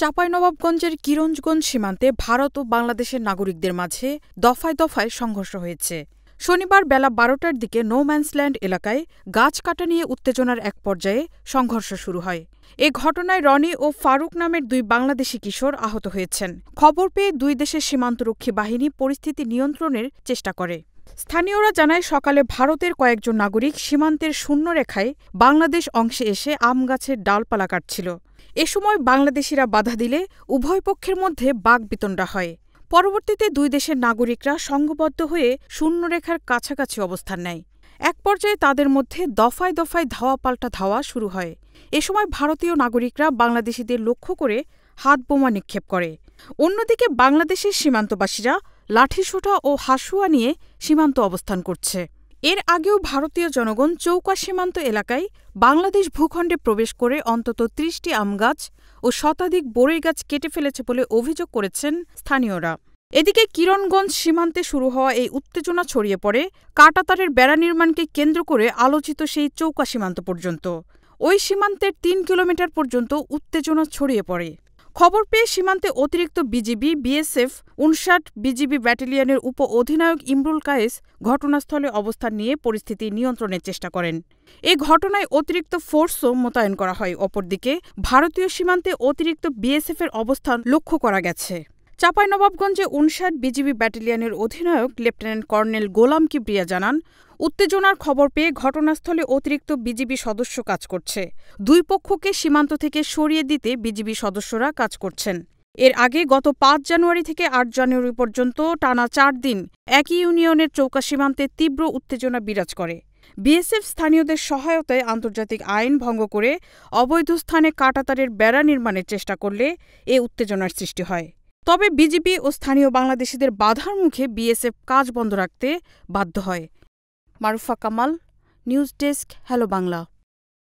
চাঁপাইনবাবগঞ্জের কিরঞ্জগঞ্জ সীমান্তে ভারত ও বাংলাদেশের নাগরিকদের মাঝে দফায় দফায় সংঘর্ষ হয়েছে। শনিবার বেলা ১২টার দিকে নো ম্যানসল্যান্ড এলাকায় গাছ কাটা নিয়ে উত্তেজনার এক পর্যায়ে সংঘর্ষ শুরু হয়। এ ঘটনায় রনি ও ফারুক নামের দুই বাংলাদেশি কিশোর আহত হয়েছেন। খবর পেয়ে দুই দেশের সীমান্তরক্ষী বাহিনী পরিস্থিতি নিয়ন্ত্রণের চেষ্টা করে। স্থানীয়রা জানায়, সকালে ভারতের কয়েকজন নাগরিক সীমান্তের শূন্যরেখায় বাংলাদেশ অংশে এসে আম গাছের ডালপালা কাটছিল। এ সময় বাংলাদেশিরা বাধা দিলে উভয় পক্ষের মধ্যে বাকবিতণ্ডা হয়। পরবর্তীতে দুই দেশের নাগরিকরা সংঘবদ্ধ হয়ে শূন্যরেখার কাছাকাছি অবস্থান নেয়। এক পর্যায়ে তাদের মধ্যে দফায় দফায় ধাওয়া পাল্টা ধাওয়া শুরু হয়। এ সময় ভারতীয় নাগরিকরা বাংলাদেশিদের লক্ষ্য করে হাতবোমা নিক্ষেপ করে। অন্যদিকে বাংলাদেশের সীমান্তবাসীরা লাঠিসোঁটা ও হাঁসুয়া নিয়ে সীমান্ত অবস্থান করছে। এর আগেও ভারতীয় জনগণ চৌকা সীমান্ত এলাকায় বাংলাদেশ ভূখণ্ডে প্রবেশ করে অন্তত ৩০টি আমগাছ ও শতাধিক বরই গাছ কেটে ফেলেছে বলে অভিযোগ করেছেন স্থানীয়রা। এদিকে কিরণগঞ্জ সীমান্তে শুরু হওয়া এই উত্তেজনা ছড়িয়ে পড়ে কাঁটাতারের বেড়া নির্মাণকে কেন্দ্র করে আলোচিত সেই চৌকা সীমান্ত পর্যন্ত। ওই সীমান্তের ৩ কিলোমিটার পর্যন্ত উত্তেজনা ছড়িয়ে পড়ে। খবর পেয়ে সীমান্তে অতিরিক্ত বিজিবি, বিএসএফ, ৫৯ বিজিবি ব্যাটালিয়নের উপ-অধিনায়ক ইমরুল কায়েস ঘটনাস্থলে অবস্থান নিয়ে পরিস্থিতি নিয়ন্ত্রণের চেষ্টা করেন। এ ঘটনায় অতিরিক্ত ফোর্সও মোতায়েন করা হয়। অপরদিকে ভারতীয় সীমান্তে অতিরিক্ত বিএসএফের অবস্থান লক্ষ্য করা গেছে। চাঁপাইনবাবগঞ্জে ৫৯ বিজিবি ব্যাটালিয়নের অধিনায়ক লেফটেন্যান্ট কর্নেল গোলাম কিবরিয়া জানান, উত্তেজনার খবর পেয়ে ঘটনাস্থলে অতিরিক্ত বিজিবি সদস্য কাজ করছে। দুই পক্ষকে সীমান্ত থেকে সরিয়ে দিতে বিজিবি সদস্যরা কাজ করছেন। এর আগে গত ৫ জানুয়ারি থেকে ৮ জানুয়ারি পর্যন্ত টানা ৪ দিন একই ইউনিয়নের চৌকা সীমান্তে তীব্র উত্তেজনা বিরাজ করে। বিএসএফ স্থানীয়দের সহায়তায় আন্তর্জাতিক আইন ভঙ্গ করে অবৈধ স্থানে কাঁটাতারের বেড়া নির্মাণের চেষ্টা করলে এ উত্তেজনার সৃষ্টি হয়। তবে বিজিবি ও স্থানীয় বাংলাদেশিদের বাধার মুখে বিএসএফ কাজ বন্ধ রাখতে বাধ্য হয়। Marufa Kamal, news desk, hello Bangla.